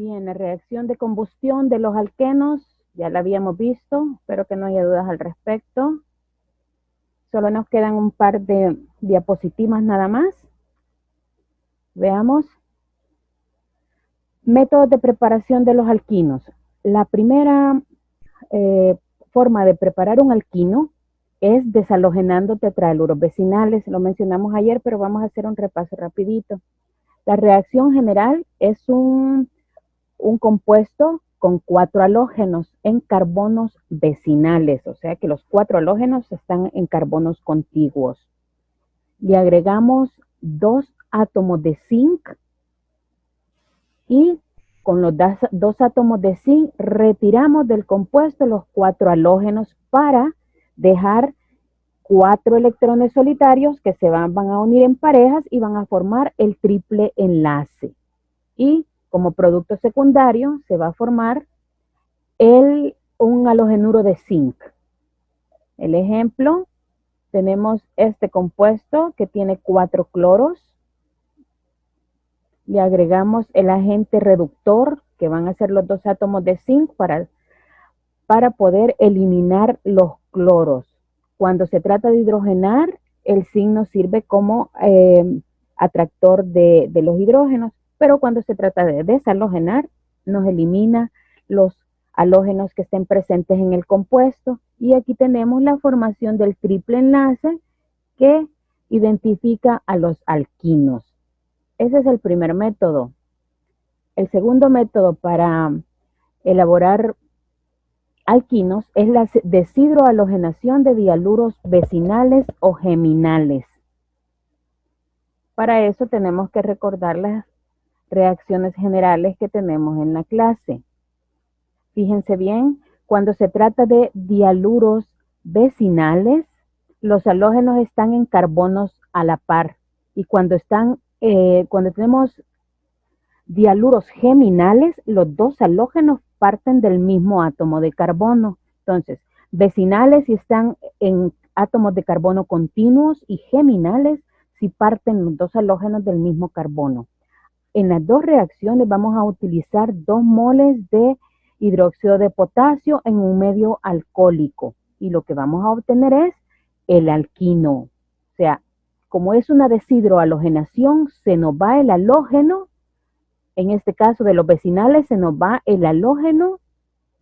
Bien, la reacción de combustión de los alquenos, ya la habíamos visto, espero que no haya dudas al respecto. Solo nos quedan un par de diapositivas nada más. Veamos. Métodos de preparación de los alquinos. La primera forma de preparar un alquino es desalogenando tetraeluros vecinales. Lo mencionamos ayer, pero vamos a hacer un repaso rapidito. La reacción general es un compuesto con 4 halógenos en carbonos vecinales, o sea que los 4 halógenos están en carbonos contiguos. Le agregamos 2 átomos de zinc y con los 2 átomos de zinc retiramos del compuesto los 4 halógenos para dejar 4 electrones solitarios que se van a unir en parejas y van a formar el triple enlace. Y como producto secundario se va a formar un halogenuro de zinc. El ejemplo, tenemos este compuesto que tiene 4 cloros. Le agregamos el agente reductor, que van a ser los 2 átomos de zinc para poder eliminar los cloros. Cuando se trata de hidrogenar, el zinc nos sirve como atractor de los hidrógenos, pero cuando se trata de desalogenar, nos elimina los halógenos que estén presentes en el compuesto. Y aquí tenemos la formación del triple enlace que identifica a los alquinos. Ese es el primer método. El segundo método para elaborar alquinos es la deshidrohalogenación de dialuros vecinales o geminales. Para eso tenemos que recordar las reacciones generales que tenemos en la clase. Fíjense bien, cuando se trata de dialuros vecinales, los halógenos están en carbonos a la par. Y cuando tenemos dialuros geminales, los 2 halógenos parten del mismo átomo de carbono. Entonces, vecinales si están en átomos de carbono continuos y geminales si parten los 2 halógenos del mismo carbono. En las 2 reacciones vamos a utilizar 2 moles de hidróxido de potasio en un medio alcohólico y lo que vamos a obtener es el alquino. O sea, como es una deshidrohalogenación, se nos va el halógeno. En este caso de los vecinales se nos va el halógeno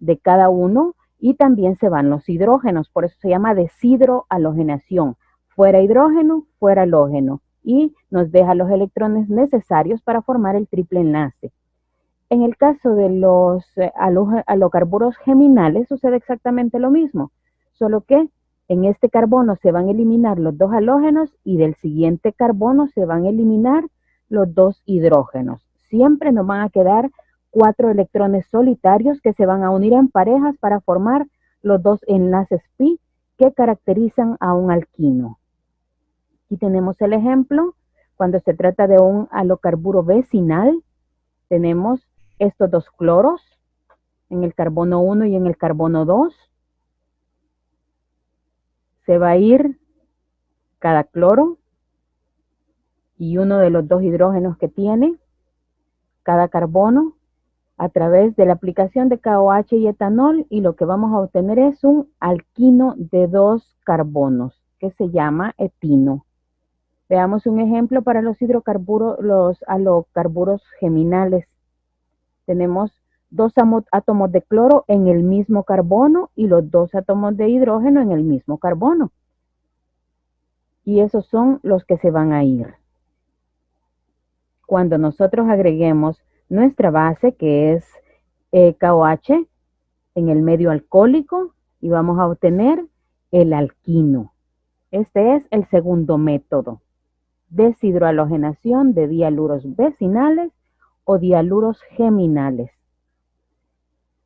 de cada uno y también se van los hidrógenos, por eso se llama deshidrohalogenación. Fuera hidrógeno, fuera halógeno y nos deja los electrones necesarios para formar el triple enlace. En el caso de los halocarburos geminales sucede exactamente lo mismo, solo que en este carbono se van a eliminar los 2 halógenos y del siguiente carbono se van a eliminar los 2 hidrógenos. Siempre nos van a quedar 4 electrones solitarios que se van a unir en parejas para formar los 2 enlaces pi que caracterizan a un alquino. Aquí tenemos el ejemplo. Cuando se trata de un halocarburo vecinal, tenemos estos 2 cloros en el carbono 1 y en el carbono 2. Se va a ir cada cloro y uno de los 2 hidrógenos que tiene cada carbono a través de la aplicación de KOH y etanol, y lo que vamos a obtener es un alquino de 2 carbonos que se llama etino. Veamos un ejemplo para los halocarburos geminales. Tenemos 2 átomos de cloro en el mismo carbono y los 2 átomos de hidrógeno en el mismo carbono. Y esos son los que se van a ir. Cuando nosotros agreguemos nuestra base, que es KOH, en el medio alcohólico, y vamos a obtener el alquino. Este es el segundo método. Deshidrohalogenación de dialuros vecinales o dialuros geminales.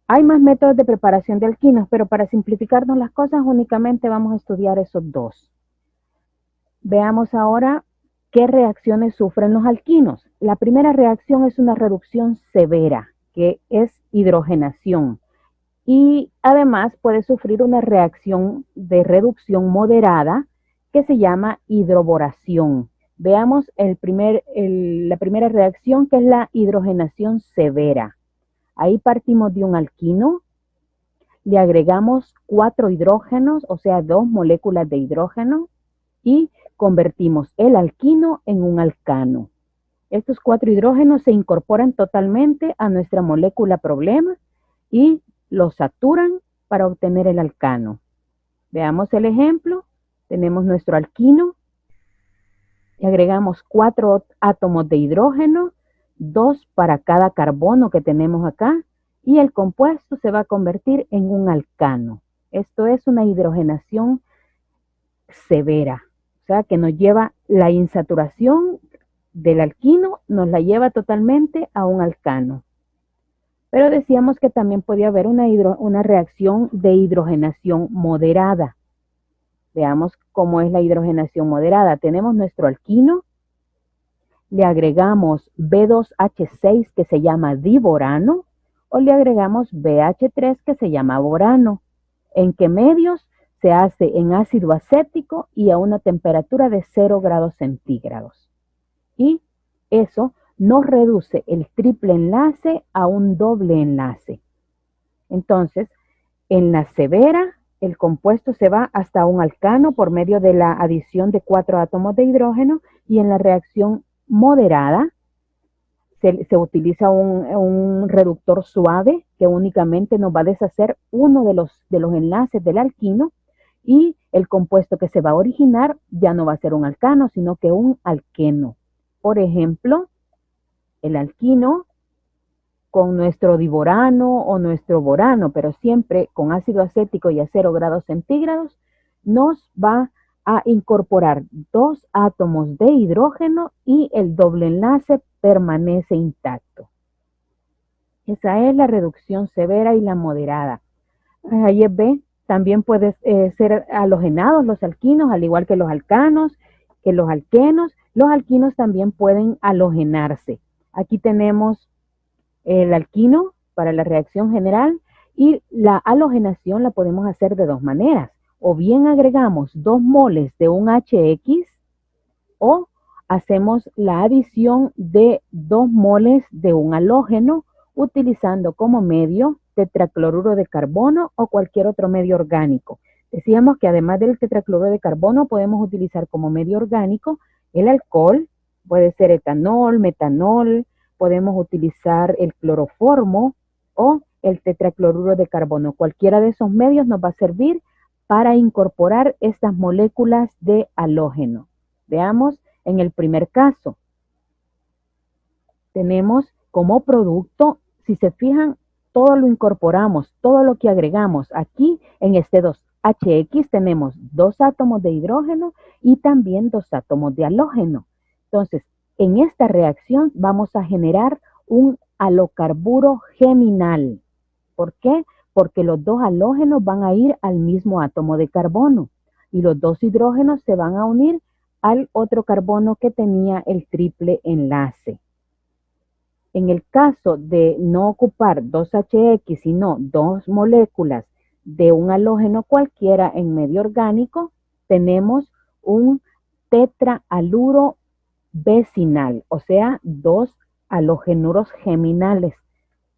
Hay más métodos de preparación de alquinos, pero para simplificarnos las cosas únicamente vamos a estudiar esos 2. Veamos ahora qué reacciones sufren los alquinos. La primera reacción es una reducción severa, que es hidrogenación. Y además puede sufrir una reacción de reducción moderada que se llama hidroboración. Veamos la primera reacción, que es la hidrogenación severa. Ahí partimos de un alquino, le agregamos 4 hidrógenos, o sea, 2 moléculas de hidrógeno, y convertimos el alquino en un alcano. Estos 4 hidrógenos se incorporan totalmente a nuestra molécula problema y los saturan para obtener el alcano. Veamos el ejemplo. Tenemos nuestro alquino, le agregamos 4 átomos de hidrógeno, 2 para cada carbono que tenemos acá, y el compuesto se va a convertir en un alcano. Esto es una hidrogenación severa, o sea que nos lleva la insaturación del alquino, nos la lleva totalmente a un alcano. Pero decíamos que también podía haber una reacción de hidrogenación moderada. Veamos cómo es la hidrogenación moderada. Tenemos nuestro alquino, le agregamos B2H6 que se llama diborano, o le agregamos BH3 que se llama borano. ¿En qué medios? Se hace en ácido acético y a una temperatura de 0 grados centígrados. Y eso nos reduce el triple enlace a un doble enlace. Entonces, en la severa, el compuesto se va hasta un alcano por medio de la adición de 4 átomos de hidrógeno, y en la reacción moderada se utiliza un reductor suave que únicamente nos va a deshacer uno de los enlaces del alquino, y el compuesto que se va a originar ya no va a ser un alcano, sino que un alqueno. Por ejemplo, el alquino con nuestro diborano o nuestro borano, pero siempre con ácido acético y a 0 grados centígrados, nos va a incorporar 2 átomos de hidrógeno y el doble enlace permanece intacto. Esa es la reducción severa y la moderada. Ahí ve, también pueden ser halogenados los alquinos, al igual que los alcanos, que los alquenos. Los alquinos también pueden halogenarse. Aquí tenemos el alquino para la reacción general, y la halogenación la podemos hacer de 2 maneras. O bien agregamos 2 moles de un HX, o hacemos la adición de 2 moles de un halógeno utilizando como medio tetracloruro de carbono o cualquier otro medio orgánico. Decíamos que además del tetracloruro de carbono podemos utilizar como medio orgánico el alcohol, puede ser etanol, metanol, podemos utilizar el cloroformo o el tetracloruro de carbono. Cualquiera de esos medios nos va a servir para incorporar estas moléculas de halógeno. Veamos en el primer caso. Tenemos como producto, si se fijan, todo lo incorporamos, todo lo que agregamos. Aquí en este 2HX tenemos 2 átomos de hidrógeno y también 2 átomos de halógeno. Entonces, en esta reacción vamos a generar un halocarburo geminal. ¿Por qué? Porque los 2 halógenos van a ir al mismo átomo de carbono y los 2 hidrógenos se van a unir al otro carbono que tenía el triple enlace. En el caso de no ocupar 2HX, sino 2 moléculas de un halógeno cualquiera en medio orgánico, tenemos un tetraaluro vecinal, o sea, 2 halogenuros geminales.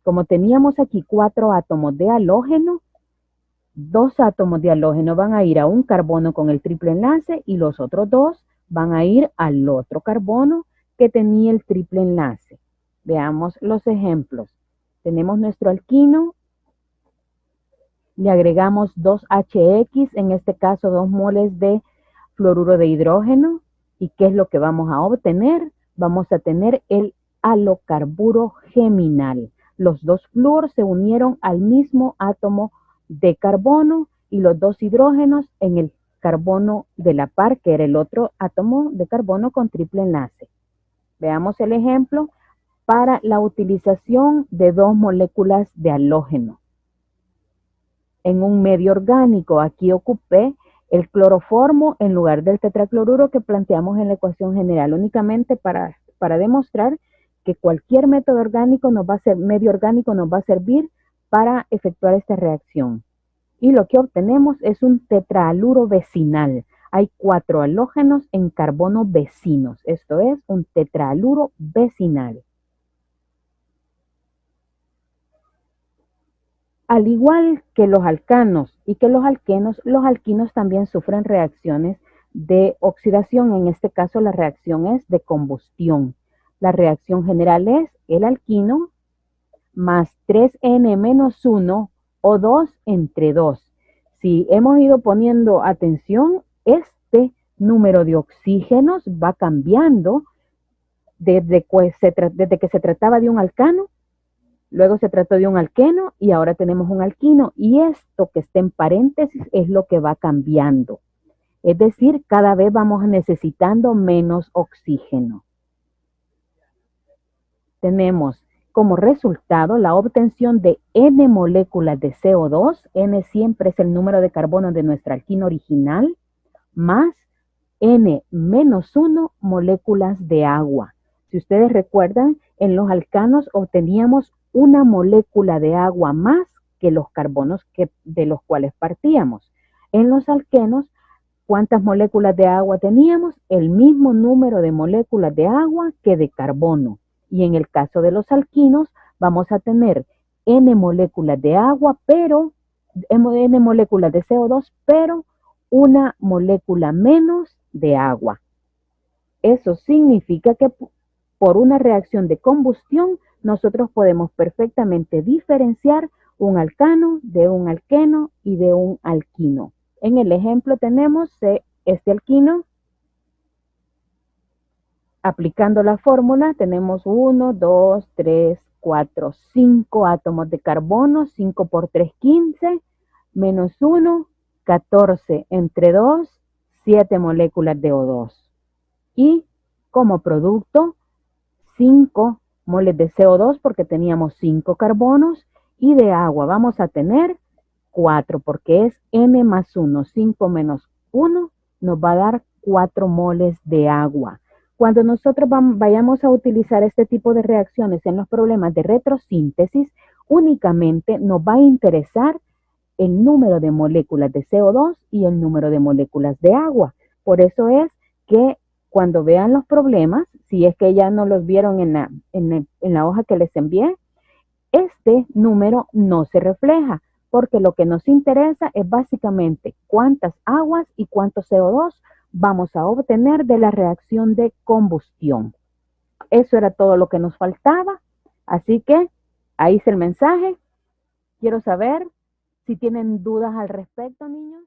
Como teníamos aquí 4 átomos de halógeno, 2 átomos de halógeno van a ir a un carbono con el triple enlace y los otros 2 van a ir al otro carbono que tenía el triple enlace. Veamos los ejemplos. Tenemos nuestro alquino, le agregamos 2HX, en este caso 2 moles de fluoruro de hidrógeno. ¿Y qué es lo que vamos a obtener? Vamos a tener el halocarburo geminal. Los 2 flúor se unieron al mismo átomo de carbono y los 2 hidrógenos en el carbono de la par, que era el otro átomo de carbono con triple enlace. Veamos el ejemplo para la utilización de 2 moléculas de halógeno. En un medio orgánico, aquí ocupé el cloroformo en lugar del tetracloruro que planteamos en la ecuación general, únicamente para demostrar que cualquier método orgánico medio orgánico nos va a servir para efectuar esta reacción. Y lo que obtenemos es un tetraaluro vecinal. Hay 4 halógenos en carbono vecinos. Esto es un tetraaluro vecinal. Al igual que los alcanos y que los alquenos, los alquinos también sufren reacciones de oxidación. En este caso, la reacción es de combustión. La reacción general es el alquino más 3N-1 o 2 entre 2. Si hemos ido poniendo atención, este número de oxígenos va cambiando desde que se trataba de un alcano. Luego se trató de un alqueno y ahora tenemos un alquino. Y esto que está en paréntesis es lo que va cambiando. Es decir, cada vez vamos necesitando menos oxígeno. Tenemos como resultado la obtención de N moléculas de CO2. N siempre es el número de carbono de nuestro alquino original, más N-1 moléculas de agua. Si ustedes recuerdan, en los alcanos obteníamos una molécula de agua más que los carbonos de los cuales partíamos. En los alquenos, ¿cuántas moléculas de agua teníamos? El mismo número de moléculas de agua que de carbono. Y en el caso de los alquinos, vamos a tener N moléculas de agua, pero N moléculas de CO2, pero una molécula menos de agua. Eso significa que por una reacción de combustión, nosotros podemos perfectamente diferenciar un alcano de un alqueno y de un alquino. En el ejemplo tenemos este alquino. Aplicando la fórmula, tenemos 1, 2, 3, 4, 5 átomos de carbono, 5 por 3, 15, menos 1, 14 entre 2, 7 moléculas de O2. Y como producto, 5 moles de CO2 porque teníamos 5 carbonos y de agua vamos a tener 4 porque es N más 1, 5 menos 1 nos va a dar 4 moles de agua. Cuando nosotros vayamos a utilizar este tipo de reacciones en los problemas de retrosíntesis, únicamente nos va a interesar el número de moléculas de CO2 y el número de moléculas de agua. Por eso es que cuando vean los problemas, si es que ya no los vieron en la hoja que les envié, este número no se refleja, porque lo que nos interesa es básicamente cuántas aguas y cuánto CO2 vamos a obtener de la reacción de combustión. Eso era todo lo que nos faltaba. Así que ahí está el mensaje. Quiero saber si tienen dudas al respecto, niños.